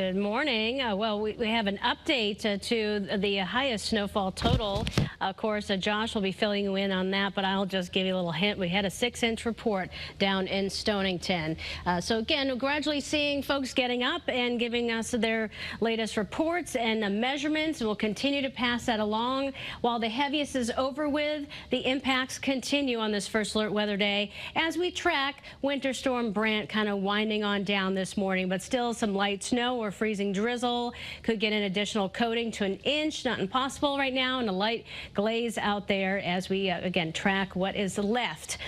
Good morning. Well, we have an update to the highest snowfall total. Of course, Josh will be filling you in on that, but I'll just give you a little hint. We had a 6-inch report down in Stonington. So again, we're gradually seeing folks getting up and giving us their latest reports and measurements. We'll continue to pass that along. While the heaviest is over with, the impacts continue on this first alert weather day as we track Winter Storm Brant kind of winding on down this morning, but still some light snow or freezing drizzle. Could get an additional coating to an inch. Not impossible right now, and a light glaze out there as we again track what is left.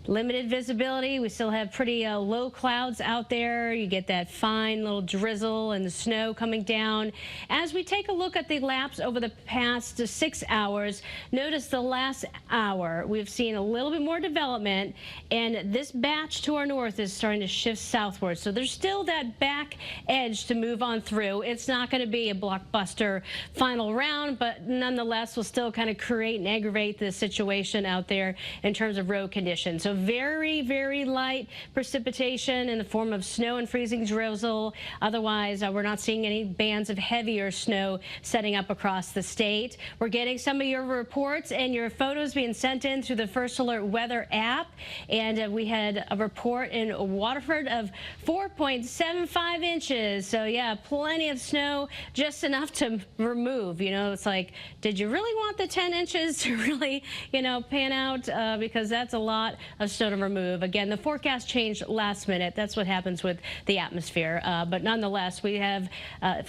Limited visibility. We still have pretty low clouds out there. You get that fine little drizzle and the snow coming down. As we take a look at the lapse over the past 6 hours, notice the last hour we've seen a little bit more development, and this batch to our north is starting to shift southward. So there's still that back edge to move on through. It's not going to be a blockbuster final round, but nonetheless will still kind of create and aggravate the situation out there in terms of road conditions. So very, very light precipitation in the form of snow and freezing drizzle. Otherwise, we're not seeing any bands of heavier snow setting up across the state. We're getting some of your reports and your photos being sent in through the First Alert Weather app. And we had a report in Waterford of 4.75 inches. So yeah, plenty of snow, just enough to remove. You know, it's like, did you really want the 10 inches to really, you know, pan out? Because that's a lot of snow to remove. Again, the forecast changed last minute. That's what happens with the atmosphere. But nonetheless, we have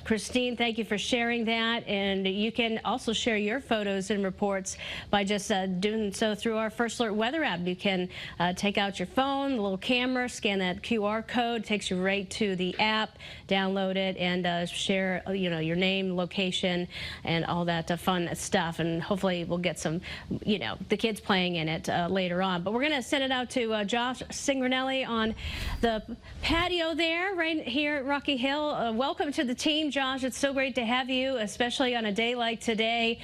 Christine, thank you for sharing that. And you can also share your photos and reports by just doing so through our First Alert Weather app. You can take out your phone, the little camera, scan that QR code, takes you right to the app, download it, and share, you know, your name, location, and all that fun stuff. And hopefully we'll get some, you know, the kids playing in it later on. But we're going to send it out to Josh Signorelli on the patio there, right here at Rocky Hill. Welcome to the team, Josh. It's so great to have you, especially on a day like today.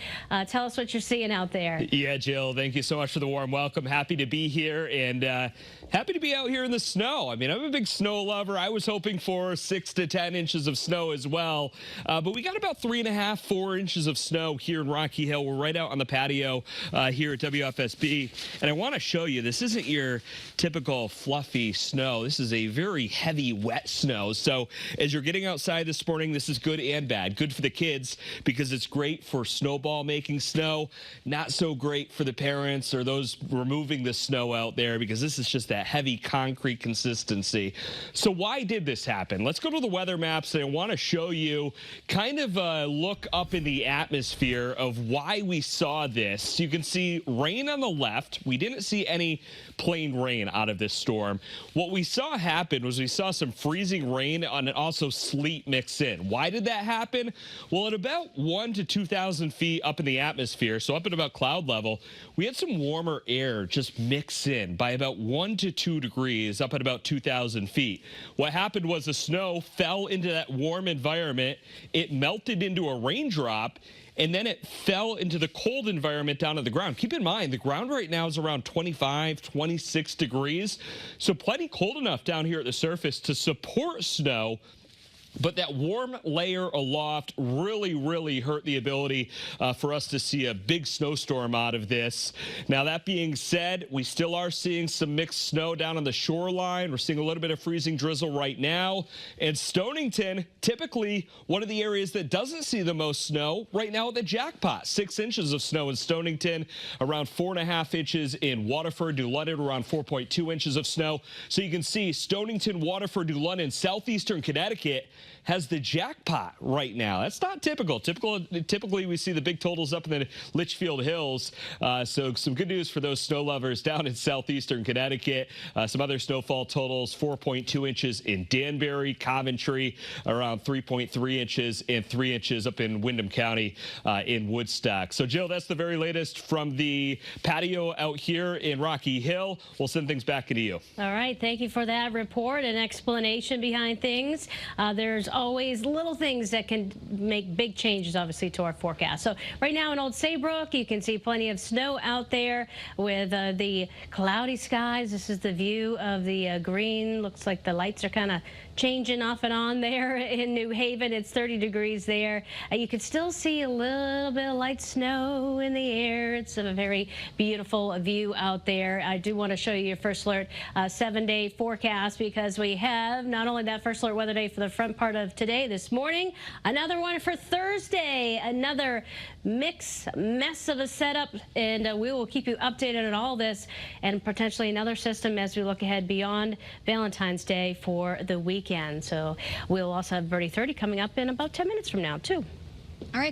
Tell us what you're seeing out there. Yeah, Jill, thank you so much for the warm welcome. Happy to be here, and happy to be out here in the snow. I mean, I'm a big snow lover. I was hoping for 6 to 10 inches of snow as well, but we got about 3.5, 4 inches of snow here in Rocky Hill. We're right out on the patio here at WFSB, and I want to show you, this isn't your typical fluffy snow. This is a very heavy, wet snow. So as you're getting outside this morning, this is good and bad. Good for the kids because it's great for snowball making snow. Not so great for the parents or those removing the snow out there because this is just that heavy concrete consistency. So why did this happen? Let's go to the weather maps, and I want to show you kind of a look up in the atmosphere of why we saw this. You can see rain on the left. We didn't see any plain rain out of this storm. What we saw happen was we saw some freezing rain and also sleet mix in. Why did that happen? Well, at about 1,000 to 2,000 feet up in the atmosphere, so up at about cloud level, we had some warmer air just mix in by about 1 to 2 degrees up at about 2,000 feet. What happened was the snow fell into that warm environment. It melted into a raindrop, and then it fell into the cold environment down to the ground. Keep in mind, the ground right now is around 25, 26 degrees, so plenty cold enough down here at the surface to support snow. But that warm layer aloft really hurt the ability for us to see a big snowstorm out of this. Now, that being said, we still are seeing some mixed snow down on the shoreline. We're seeing a little bit of freezing drizzle right now. And Stonington, typically one of the areas that doesn't see the most snow, right now at the jackpot. 6 inches of snow in Stonington, around 4.5 inches in Waterford, New London, around 4.2 inches of snow. So you can see Stonington, Waterford, New London, southeastern Connecticut has the jackpot right now. That's not typical. Typically, we see the big totals up in the Litchfield Hills. So some good news for those snow lovers down in southeastern Connecticut. Some other snowfall totals, 4.2 inches in Danbury, Coventry, around 3.3 inches, and 3 inches up in Windham County in Woodstock. So, Jill, that's the very latest from the patio out here in Rocky Hill. We'll send things back to you. All right. Thank you for that report and explanation behind things. There's always little things that can make big changes, obviously, to our forecast. So right now in Old Saybrook, you can see plenty of snow out there with the cloudy skies. This is the view of the green. Looks like the lights are kind of changing off and on there in New Haven. It's 30 degrees there. You can still see a little bit of light snow in the air. It's a very beautiful view out there. I do want to show you your first alert 7-day forecast, because we have not only that first alert weather day for the front part of today, this morning, another one for Thursday, another mess of a setup, and we will keep you updated on all this and potentially another system as we look ahead beyond Valentine's Day for the weekend. So we'll also have Birdie 30 coming up in about 10 minutes from now, too. All right.